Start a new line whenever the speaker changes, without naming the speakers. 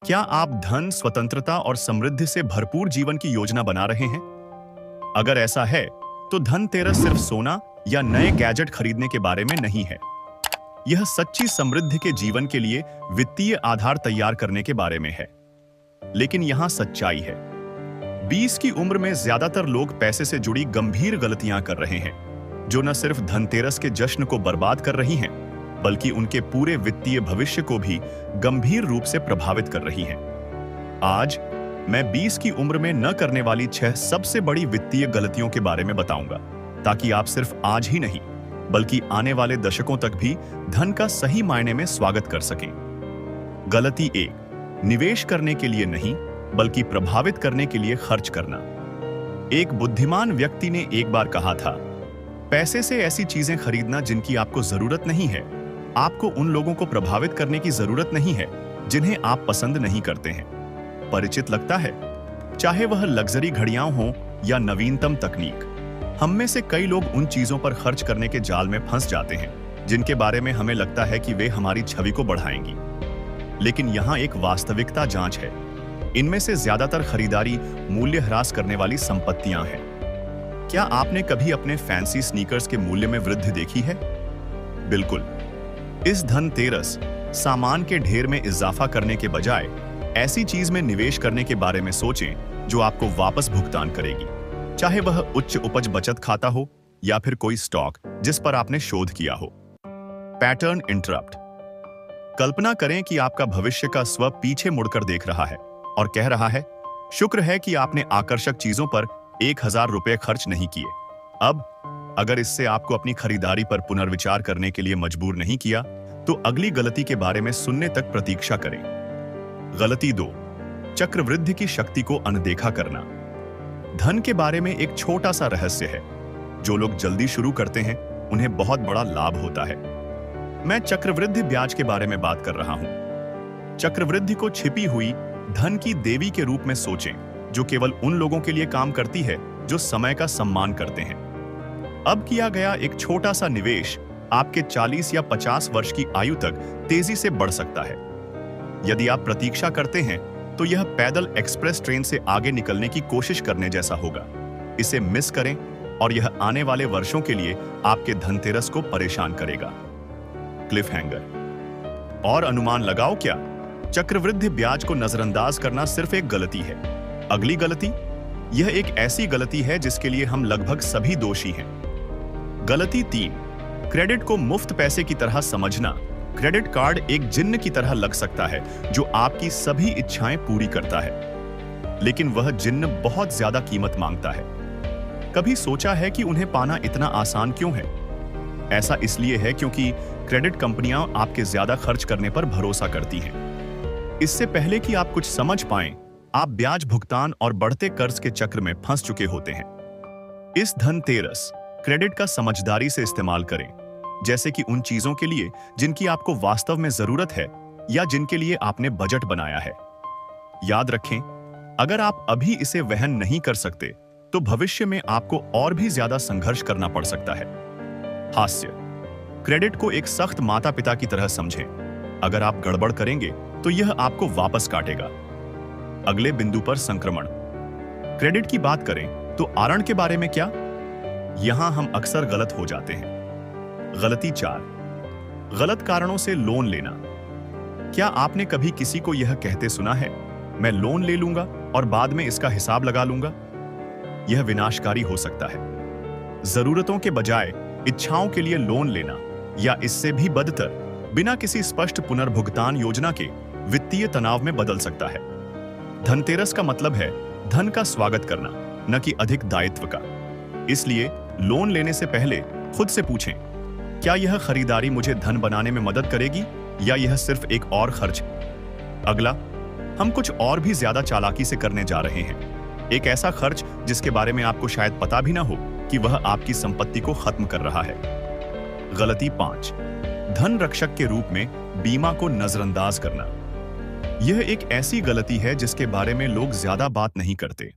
क्या आप धन, स्वतंत्रता और समृद्धि से भरपूर जीवन की योजना बना रहे हैं? अगर ऐसा है, तो धनतेरस सिर्फ सोना या नए गैजेट खरीदने के बारे में नहीं है। यह सच्ची समृद्धि के जीवन के लिए वित्तीय आधार तैयार करने के बारे में है। लेकिन यहां सच्चाई है। 20 की उम्र में ज्यादातर लोग पैसे से जुड़ी गंभीर गलतियां कर रहे हैं, जो न सिर्फ धनतेरस के जश्न को बर्बाद कर रही हैं, बल्कि उनके पूरे वित्तीय भविष्य को भी गंभीर रूप से प्रभावित कर रही हैं। आज मैं 20 की उम्र में न करने वाली 6 सबसे बड़ी वित्तीय गलतियों के बारे में बताऊंगा, ताकि आप सिर्फ आज ही नहीं, बल्कि आने वाले दशकों तक भी धन का सही मायने में स्वागत कर सकें। गलती 1, निवेश करने के लिए नहीं, बल्कि प्रभावित करने के लिए खर्च करना। एक बुद्धिमान व्यक्ति ने एक बार कहा था, पैसे से ऐसी चीजें खरीदना जिनकी आपको जरूरत नहीं है। आपको उन लोगों को प्रभावित करने की जरूरत नहीं है जिन्हें आप पसंद नहीं करते हैं। परिचित लगता है? चाहे वह लग्जरी घड़ियां हों या नवीनतम तकनीक, हम में से कई लोग उन चीजों पर खर्च करने के जाल में फंस जाते हैं जिनके बारे में हमें लगता है कि वे हमारी छवि को बढ़ाएंगी। लेकिन यहां एक वास्तविकता जांच है। इनमें से ज्यादातर खरीदारी मूल्यह्रास करने वाली संपत्तियां हैं। क्या आपने कभी अपने फैंसी स्नीकर्स के मूल्य में वृद्धि देखी है? बिल्कुल। इस धनतेरस सामान के ढेर में इजाफा करने के बजाय ऐसी चीज में निवेश करने के बारे में सोचें जो आपको वापस भुगतान करेगी, चाहे वह उच्च उपज बचत खाता हो या फिर कोई स्टॉक जिस पर आपने शोध किया हो। Pattern interrupt. कल्पना करें कि आपका भविष्य का स्व पीछे मुड़कर देख रहा है और कह रहा है, शुक्र है कि आपने आकर्षक चीजों पर 1000 रुपए खर्च नहीं किए। अब अगर इससे आपको अपनी खरीदारी पर पुनर्विचार करने के लिए मजबूर नहीं किया, तो अगली गलती के बारे में सुनने तक प्रतीक्षा करें। गलती 2, चक्रवृद्धि की शक्ति को अनदेखा करना। धन के बारे में एक छोटा सा रहस्य है। जो लोग जल्दी शुरू करते हैं, उन्हें बहुत बड़ा लाभ होता है। मैं चक्रवृद्धि ब्याज के बारे में बात कर रहा हूं। चक्रवृद्धि को छिपी हुई धन की देवी के रूप में सोचें, जो केवल उन लोगों के लिए काम करती है जो समय का सम्मान करते हैं। अब किया गया एक छोटा सा निवेश आपके 40 या 50 वर्ष की आयु तक तेजी से बढ़ सकता है। यदि आप प्रतीक्षा करते हैं, तो यह पैदल एक्सप्रेस ट्रेन से आगे निकलने की कोशिश करने जैसा होगा। इसे मिस करें और यह आने वाले वर्षों के लिए आपके धनतेरस को परेशान करेगा। Cliff hanger. और अनुमान लगाओ क्या? चक्रवृद्धि ब्याज को नजरअंदाज करना सिर्फ एक गलती है। अगली गलती, यह एक ऐसी गलती है जिसके लिए हम लगभग सभी दोषी हैं। गलती 3, क्रेडिट को मुफ्त पैसे की तरह समझना। क्रेडिट कार्ड एक जिन्न की तरह लग सकता है जो आपकी सभी इच्छाएं पूरी करता है, लेकिन वह जिन्न बहुत ज्यादा कीमत मांगता है। कभी सोचा है कि उन्हें पाना इतना आसान क्यों है? ऐसा इसलिए है क्योंकि क्रेडिट कंपनियां आपके ज्यादा खर्च करने पर भरोसा करती हैं। इससे पहले कि आप कुछ समझ पाएं, आप ब्याज भुगतान और बढ़ते कर्ज के चक्र में फंस चुके होते हैं। इस धनतेरस क्रेडिट का समझदारी से इस्तेमाल करें, जैसे कि उन चीजों के लिए जिनकी आपको वास्तव में जरूरत है या जिनके लिए आपने बजट बनाया है। याद रखें, अगर आप अभी इसे वहन नहीं कर सकते, तो भविष्य में आपको और भी ज्यादा संघर्ष करना पड़ सकता है। हास्य। क्रेडिट को एक सख्त माता पिता की तरह समझें। अगर आप गड़बड़ करेंगे, तो यह आपको वापस काटेगा। अगले बिंदु पर संक्रमण। क्रेडिट की बात करें तो आरण के बारे में क्या? यहां हम अक्सर गलत हो जाते हैं। गलती 4, गलत कारणों से लोन लेना। क्या आपने कभी किसी को यह कहते सुना है, मैं लोन ले लूंगा और बाद में इसका हिसाब लगा लूंगा? यह विनाशकारी हो सकता है। जरूरतों के बजाय इच्छाओं के लिए लोन लेना, या इससे भी बदतर, बिना किसी स्पष्ट पुनर्भुगतान योजना के वित्तीय तनाव में बदल सकता है। धनतेरस का मतलब है धन का स्वागत करना, न कि अधिक दायित्व का। इसलिए लोन लेने से पहले खुद से पूछें, क्या यह खरीदारी मुझे धन बनाने में मदद करेगी या यह सिर्फ एक और खर्च? अगला, हम कुछ और भी ज्यादा चालाकी से करने जा रहे हैं। एक ऐसा खर्च जिसके बारे में आपको शायद पता भी ना हो कि वह आपकी संपत्ति को खत्म कर रहा है। गलती 5, धन रक्षक के रूप में बीमा को नजरअंदाज करना। यह एक ऐसी गलती है जिसके बारे में लोग ज्यादा बात नहीं करते।